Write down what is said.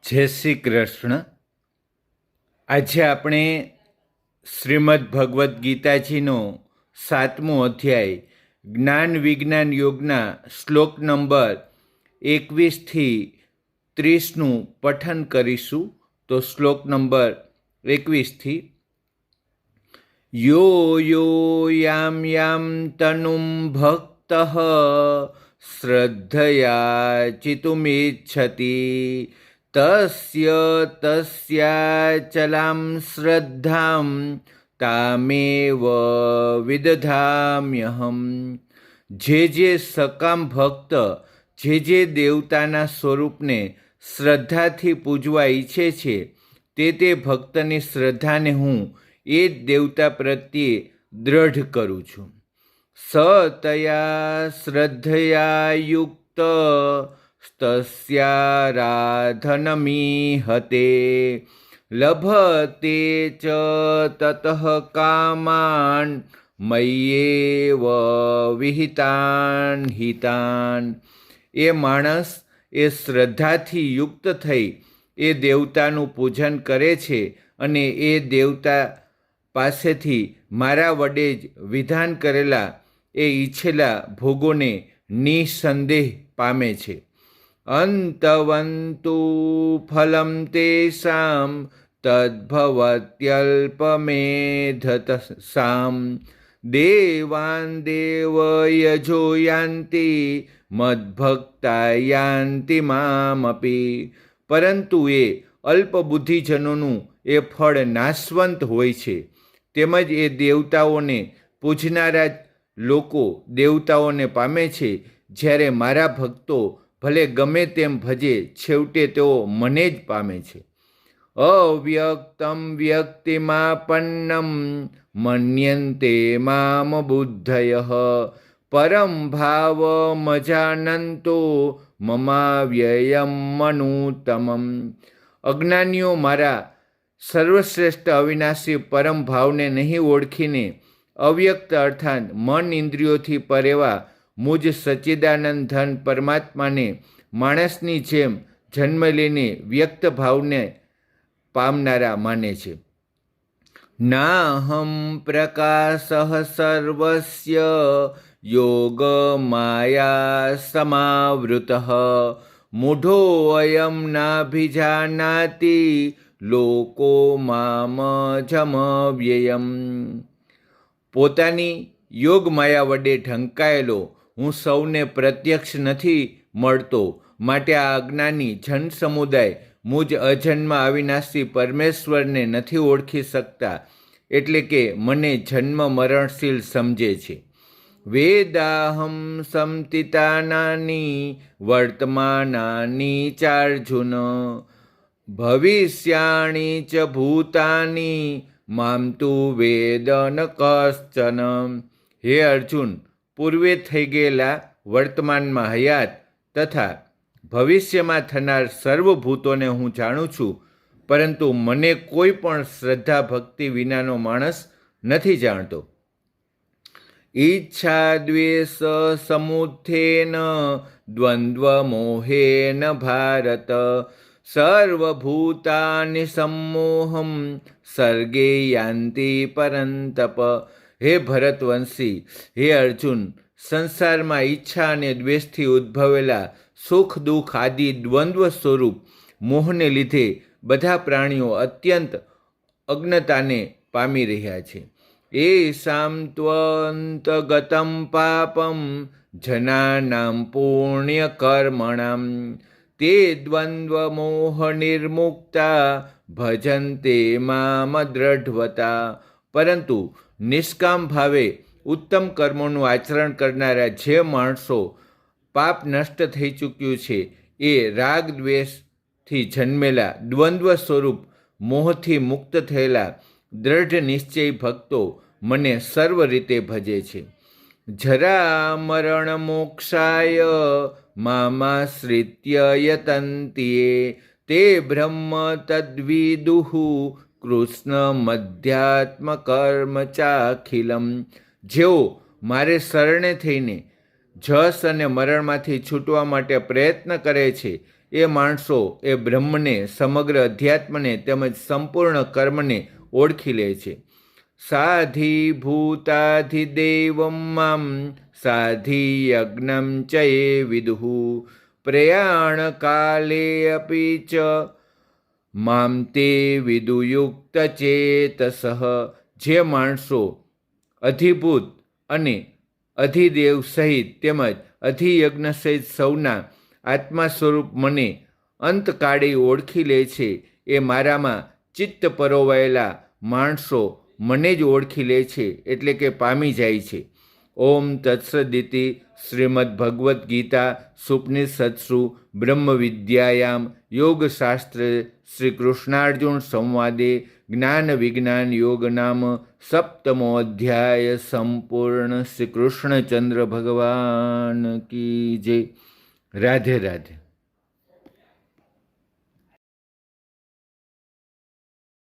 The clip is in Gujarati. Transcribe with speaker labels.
Speaker 1: જય શ્રી કૃષ્ણ. આજે આપણે શ્રીમદ્ ભગવદ્ ગીતાજીનો 7મો અધ્યાય જ્ઞાન વિજ્ઞાન યોગના શ્લોક નંબર 21થી 30નું પઠન કરીશું. તો શ્લોક નંબર 21થી યો યો યામ યામ તનુમ ભક્તઃ શ્રદ્ધયા ચિતુમિચ્છતિ તસ્ય તસ્યાચલાં શ્રદ્ધાં તામેવ વિદધામ્યહમ. જે સકામ ભક્ત જે દેવતાના સ્વરૂપને શ્રદ્ધાથી પૂજવા ઈચ્છે છે તે ભક્તની શ્રદ્ધાને હું એ જ દેવતા પ્રત્યે દ્રઢ કરું છું. સ તયા શ્રદ્ધયા યુક્ત તસ્યારાધનમીહતે લભતે ચ તતઃ કામાન મય્યેવ વિહિતાન હિતાન. એ માણસ એ શ્રદ્ધાથી યુક્ત થઈ એ દેવતાનું પૂજન કરે છે અને એ દેવતા પાસેથી મારા વડે જ વિધાન કરેલા એ ઈચ્છેલા ભોગોને નિસંદેહ પામે છે. અંતવંતુ ફલમ તેષાં તદ્ભવત્યલ્પમેધતસામ દેવાન દેવયજો યાન્તિ મદ્ભક્તા યાન્તિ મામપી. પરંતુ એ અલ્પબુદ્ધિજનોનું એ ફળ નાશવંત હોય છે. તેમજ એ દેવતાઓને પૂજનારા લોકો દેવતાઓને પામે છે, જ્યારે મારા ભક્તો ભલે ગમે તેમ ભજે છેવટે તેઓ મને જ પામે છે. અવ્યક્તમ વ્યક્તિમાપન્નમ મન્યન્તે મામ બુદ્ધયઃ પરમ ભાવમજાનંતો મમાવ્યયમ મનુત્તમમ. અજ્ઞાનીઓ મારા સર્વશ્રેષ્ઠ અવિનાશી પરમ ભાવને નહીં ઓળખીને અવ્યક્ત અર્થાત મન ઇન્દ્રિયોથી પરેવા મુજ સચ્ચિદાનંદ ધન પરમાત્માને માણસની જેમ જન્મ લઈને વ્યક્ત ભાવને પામનારા માને છે. નાહમ પ્રકાશઃ સર્વસ્ય યોગ માયા સમાવૃતઃ મૂઢો અયમ નાભિજાનાતિ લોકો મામ જમવ્યયમ. પોતાની યોગ માયા વડે ઢંકાયેલો હું સૌને પ્રત્યક્ષ નથી મળતો, માટે આ અજ્ઞાની જન સમુદાય મુજ અજન્મ અવિનાશી પરમેશ્વરને નથી ઓળખી શકતા, એટલે કે મને જન્મ મરણશીલ સમજે છે. વેદાહમ સમતિતાનાની વર્તમાનાની ચાર્જુન ભવિષ્યાણી ચ ભૂતાની મામ તુ વેદ ન કશ્ચન. હે અર્જુન, પૂર્વે થઈ ગયેલા, વર્તમાનમાં હયાત તથા ભવિષ્યમાં થનાર સર્વભૂતોને હું જાણું છું, પરંતુ મને કોઈ પણ શ્રદ્ધા ભક્તિ વિનાનો માણસ નથી જાણતો. ઈચ્છા દ્વેષ સમુત્થેન દ્વંદ્વ મોહેન ભારત સર્વભૂતાનિ सम्मोहं સર્ગે યાન્તિ પરંતપ. હે ભરતવંશી, હે અર્જુન, સંસારમાં ઈચ્છા અને દ્વેષથી ઉદ્ભવેલા સુખ દુઃખ આદિ દ્વંદ્વ સ્વરૂપ મોહને લીધે બધા પ્રાણીઓ અત્યંત અજ્ઞતાને પામી રહ્યા છે. એષાં ત્વંતગતં પાપં જનાનાં પુણ્યકર્મણાં તે દ્વંદ્વ મોહ નિર્મુક્તા ભજન્તે મામ દ્રઢવતા. પરંતુ નિષ્કામ ભાવે ઉત્તમ કર્મોનું આચરણ કરનારા જે માણસો પાપ નષ્ટ થઈ ચૂક્યું છે એ રાગ દ્વેષથી જન્મેલા દ્વંદ્વ સ્વરૂપ મોહથી મુક્ત થયેલા દ્રઢ નિશ્ચયી ભક્તો મને સર્વ રીતે ભજે છે. જરા મરણ મોક્ષાય મામાશ્રિત્ય યતંતિએ તે બ્રહ્મ તદ્વિદુઃ કૃષ્ણ મધ્યાત્મ કર્મ ચાખિલમ. જેઓ મારે શરણે થઈને જસ અને મરણમાંથી છૂટવા માટે પ્રયત્ન કરે છે એ માણસો એ બ્રહ્મને, સમગ્ર અધ્યાત્મને તેમજ સંપૂર્ણ કર્મને ઓળખી લે છે. સાધિભૂતાધિદેવં મામ સાધિયજ્ઞં ચ યે વિદુઃ પ્રયાણકાલે અપી ચ મામ તે વિદુયુક્તચેતસઃ. જે માણસો અધિભૂત અને અધિદેવ સહિત તેમજ અધિયજ્ઞ સહિત સૌના આત્મા સ્વરૂપ મને અંતકાળે ઓળખી લે છે, એ મારામાં ચિત્ત પરોવાયેલા માણસો મને જ ઓળખી લે છે, એટલે કે પામી જાય છે. ઓમ તત્સદિતિ શ્રીમદ્ ભગવદ્ ગીતા સુપનિષત્સુ બ્રહ્મ વિદ્યાયામ યોગશાસ્ત્રે શ્રી કૃષ્ણાર્જુન સંવાદે જ્ઞાન વિજ્ઞાન યોગ નામ સપ્તમો અધ્યાય સંપૂર્ણ. શ્રી કૃષ્ણચંદ્ર ભગવાન કી જય. રાધે રાધે.